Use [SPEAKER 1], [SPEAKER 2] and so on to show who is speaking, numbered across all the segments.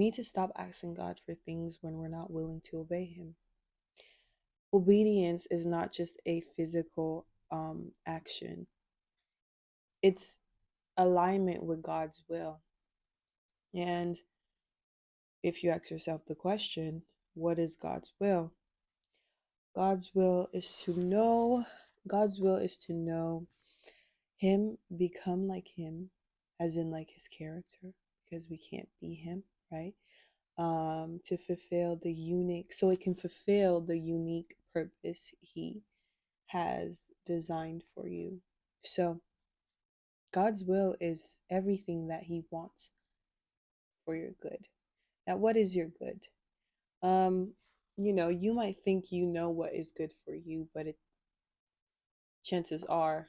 [SPEAKER 1] need to stop asking God for things when we're not willing to obey Him. Obedience is not just a physical action, it's alignment with God's will. And if you ask yourself the question, what is God's will? God's will is to know, God's will is to know Him, become like Him, as in like His character, because we can't be Him, right? To fulfill the unique, so it can fulfill the unique purpose He has designed for you. So God's will is everything that He wants for your good. Now, what is your good? Um, you might think you know what is good for you, but chances are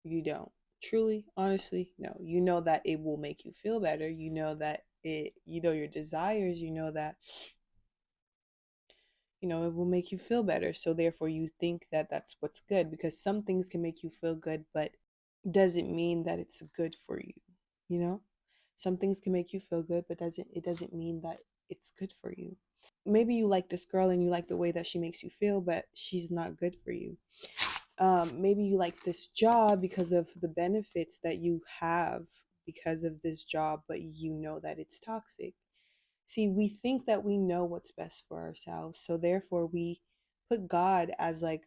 [SPEAKER 1] you don't. Truly, honestly, no. You know that it will make you feel better. You know that you know your desires. You know that, it will make you feel better. So therefore, you think that that's what's good, because some things can make you feel good, but doesn't mean that it's good for you. You know, some things can make you feel good, but it doesn't mean that it's good for you. Maybe you like this girl and you like the way that she makes you feel, but she's not good for you. Maybe you like this job because of the benefits that you have because of this job, but you know that it's toxic. See, we think that we know what's best for ourselves, so therefore we put God as like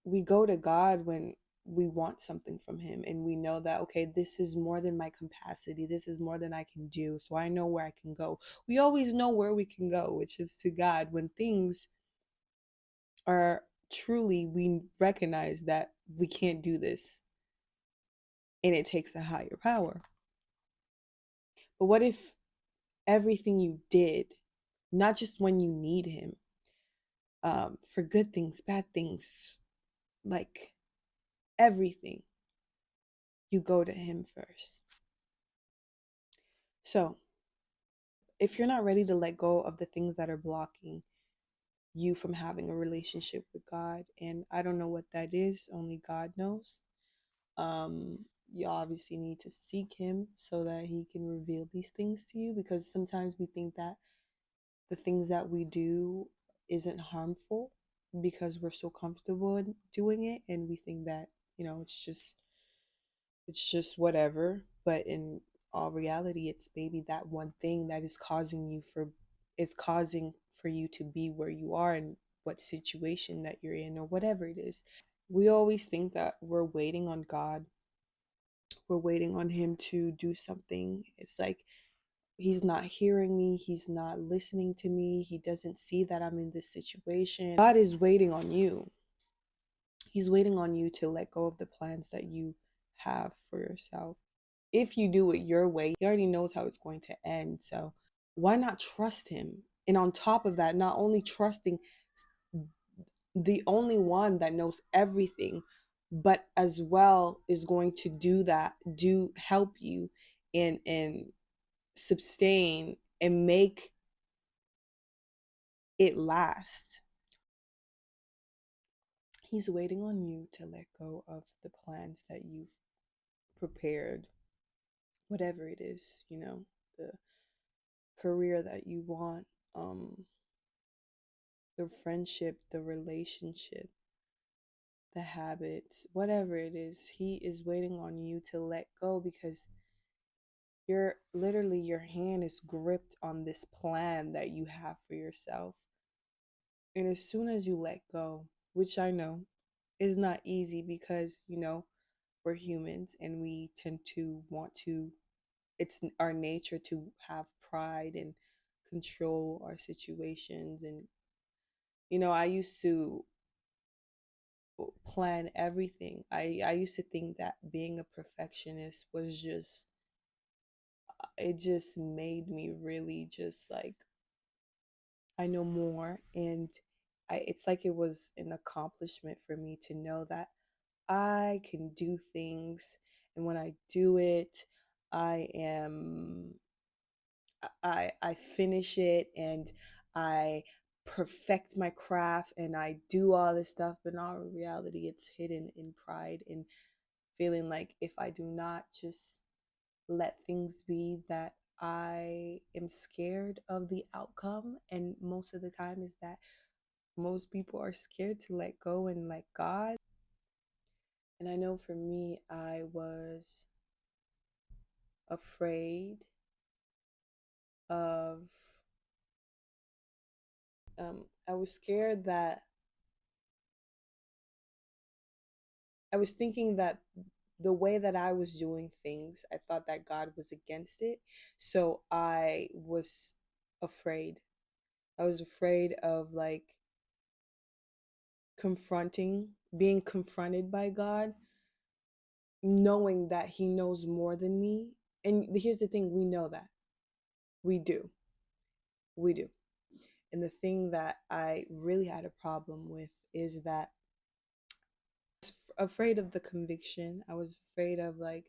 [SPEAKER 1] we go to God when we want something from Him, and we know that, okay, this is more than my capacity, this is more than I can do, so I know where I can go. We always know where we can go, which is to God. When things are truly, we recognize that we can't do this and it takes a higher power. But what if everything you did, not just when you need Him, for good things, bad things, like everything, you go to Him first? So if you're not ready to let go of the things that are blocking you from having a relationship with God, and I don't know what that is, only God knows, um, you obviously need to seek Him so that He can reveal these things to you, because sometimes we think that the things that we do isn't harmful because we're so comfortable in doing it, and we think that, it's just whatever. But in all reality, it's maybe that one thing that is causing for you to be where you are, and what situation that you're in, or whatever it is. We always think that we're waiting on God, we're waiting on Him to do something. It's like He's not hearing me, He's not listening to me, He doesn't see that I'm in this situation. God is waiting on you. He's waiting on you to let go of the plans that you have for yourself. If you do it your way, He already knows how it's going to end. So why not trust Him? And on top of that, not only trusting the only one that knows everything, but as well is going to do help you and sustain and make it last. He's waiting on you to let go of the plans that you've prepared, whatever it is, the career that you want, the friendship, the relationship, the habits, whatever it is. He is waiting on you to let go, because your hand is gripped on this plan that you have for yourself. And as soon as you let go, which I know is not easy, because we're humans and we tend to want to, it's our nature to have pride and control our situations. And I used to plan everything. I used to think that being a perfectionist was just, it just made me really just like, I know more. And it's like it was an accomplishment for me to know that I can do things, and when I do it, I am I finish it, and I perfect my craft, and I do all this stuff. But in all reality, it's hidden in pride and feeling like if I do not just let things be that I am scared of the outcome. And most of the time is that most people are scared to let go and let God. And I know for me, I was afraid of, I was scared that, I was thinking that the way that I was doing things, I thought that God was against it. So I was afraid. I was afraid of like being confronted by God, knowing that He knows more than me. And here's the thing, we know that. We do. We do. And the thing that I really had a problem with is that I was afraid of the conviction. I was afraid of like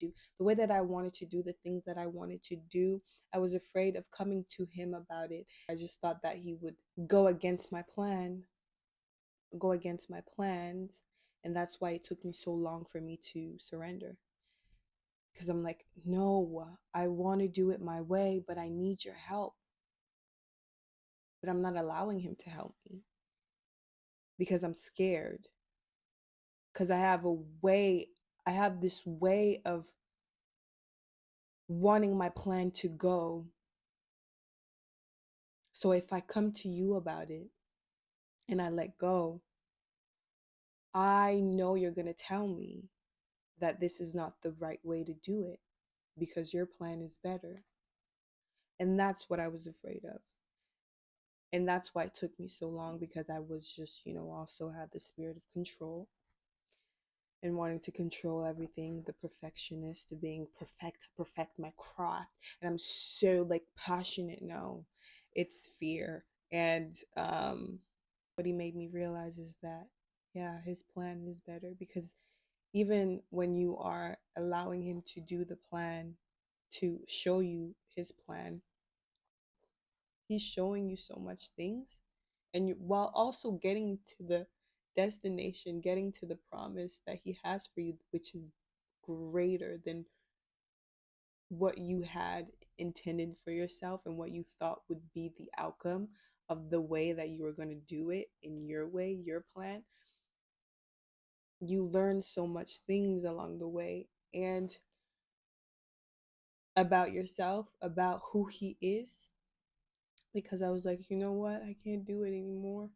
[SPEAKER 1] do the way that I wanted to do the things that I wanted to do. I was afraid of coming to Him about it. I just thought that He would go against my plan, go against my plans. And that's why it took me so long for me to surrender. Because I'm like, no, I want to do it my way, but I need your help. But I'm not allowing Him to help me because I'm scared. Because I have this way of wanting my plan to go. So if I come to you about it and I let go, I know you're going to tell me that this is not the right way to do it because your plan is better. And that's what I was afraid of. And that's why it took me so long, because I was just, also had the spirit of control and wanting to control everything, the perfectionist, to being perfect my craft. And I'm so like passionate now. It's fear. And what He made me realize is that, yeah, His plan is better, because even when you are allowing Him to do the plan, to show you His plan, He's showing you so much things, and while also getting to the destination, getting to the promise that He has for you, which is greater than what you had intended for yourself and what you thought would be the outcome of the way that you were going to do it in your way, your plan. You learn so much things along the way, and about yourself, about who He is, because I was like, you know what? I can't do it anymore.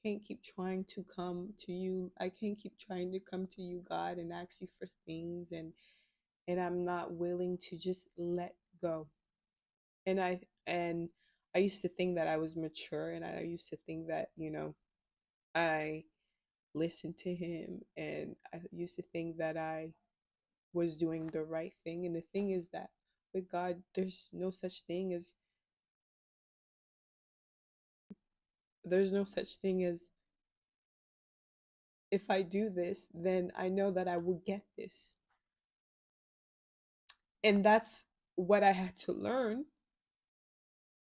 [SPEAKER 1] I can't keep trying to come to you. I can't keep trying to come to you, God, and ask you for things, and I'm not willing to just let go. And I used to think that I was mature, and I used to think that, I listened to Him, and I used to think that I was doing the right thing. And the thing is that with God, there's no such thing as, if I do this, then I know that I will get this. And that's what I had to learn.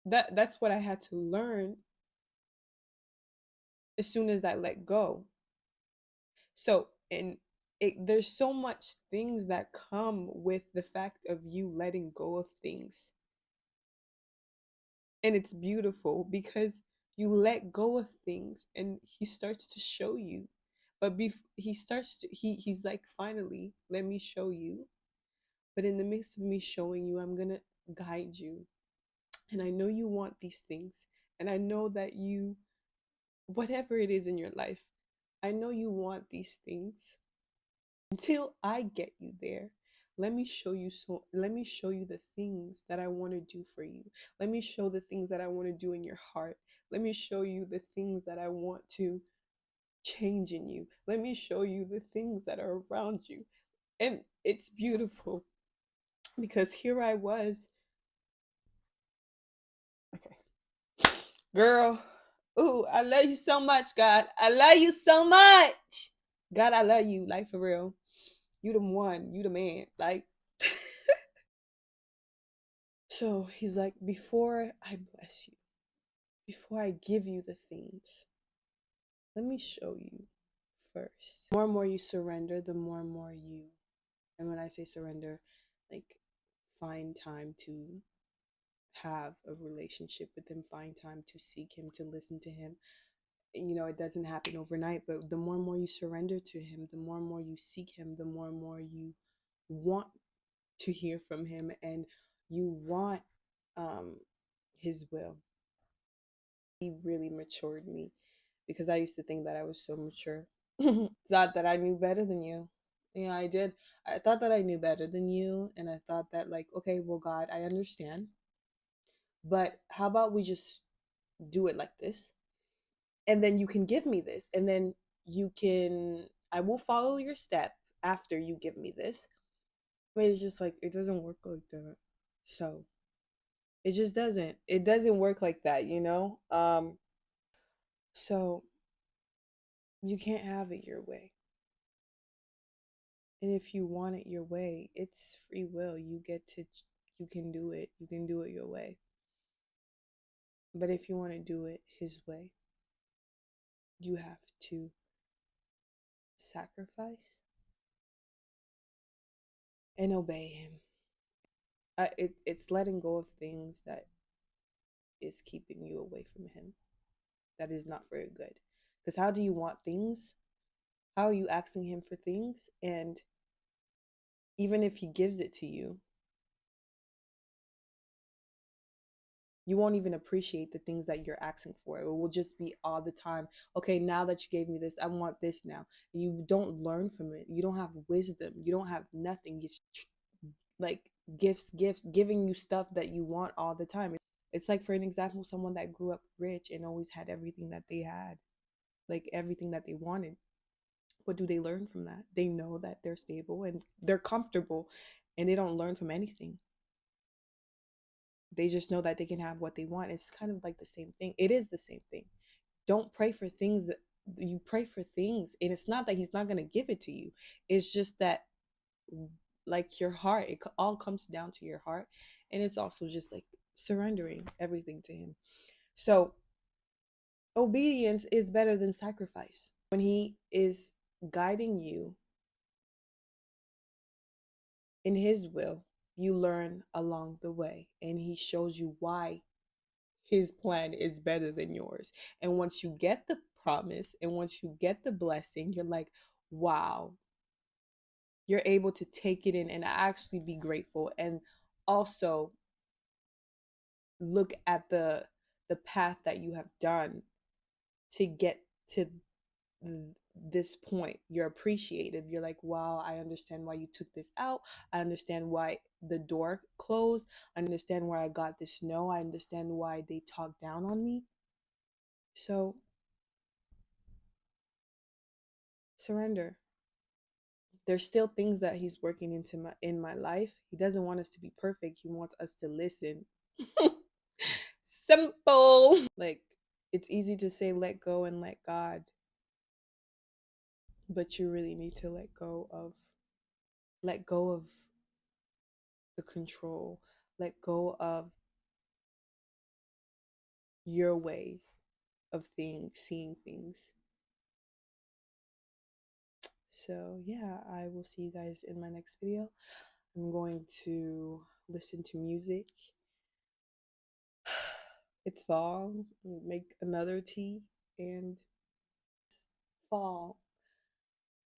[SPEAKER 1] That's what I had to learn as soon as I let go. So, there's so much things that come with the fact of you letting go of things. And it's beautiful because you let go of things and He starts to show you. But he's like, finally, let me show you. But in the midst of me showing you, I'm going to guide you. And I know you want these things. And I know that whatever it is in your life, I know you want these things. Until I get you there, let me show you the things that I want to do for you. Let me show the things that I want to do in your heart. Let me show you the things that I want to change in you. Let me show you the things that are around you. And it's beautiful because here I was. Okay. Girl, ooh, I love you so much, God. I love you so much. God, I love you. Like, for real. You the one. You the man. Like, so He's like, before I bless you, before I give you the things, let me show you first. The more and more you surrender, the more and more you, and when I say surrender, Like, find time to have a relationship with him, find time to seek him, to listen to him. It doesn't happen overnight, but the more and more you surrender to him, the more and more you seek him, the more and more you want to hear from him, and you want um his will. He really matured me, because I used to think that I was so mature. Thought that I knew better than you. Yeah, I did. I thought that I knew better than you, and I thought that, like, okay, well, God, I understand, but how about we just do it like this, and then you can give me this, and then I will follow your step after you give me this. But it's just like, it doesn't work like that. So it just doesn't work like that. So you can't have it your way. And if you want it your way, it's free will. You can do it. You can do it your way. But if you want to do it his way, you have to sacrifice and obey him. It's letting go of things that is keeping you away from him. That is not very good. Because how do you want things? How are you asking him for things? And even if he gives it to you, you won't even appreciate the things that you're asking for. It will just be all the time, okay, now that you gave me this, I want this now. You don't learn from it. You don't have wisdom. You don't have nothing. It's like gifts, giving you stuff that you want all the time. It's like, for an example, someone that grew up rich and always had everything that they had, like everything that they wanted. What do they learn from that? They know that they're stable and they're comfortable, and they don't learn from anything. They just know that they can have what they want. It's kind of like the same thing. It is the same thing. Don't pray for things that you pray for things, and it's not that he's not going to give it to you. It's just that, like, your heart, it all comes down to your heart, and it's also just like surrendering everything to him. So obedience is better than sacrifice. When he is guiding you in his will, you learn along the way, and he shows you why his plan is better than yours. And once you get the promise and once you get the blessing, you're like, wow, you're able to take it in and actually be grateful, and also look at the path that you have done to get to this point. You're appreciative. You're like, wow, I understand why you took this out. I understand why the door closed. I understand where I got this no. I understand why they talked down on me. So surrender. There's still things that he's working in my life. He doesn't want us to be perfect. He wants us to listen. Simple. Like, it's easy to say let go and let God, but you really need to let go of the control. Let go of your way of seeing things. So yeah, I will see you guys in my next video. I'm going to listen to music. It's fall. Make another tea, and fall.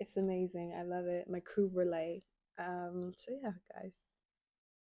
[SPEAKER 1] It's amazing. I love it. My crew relay. So yeah, guys.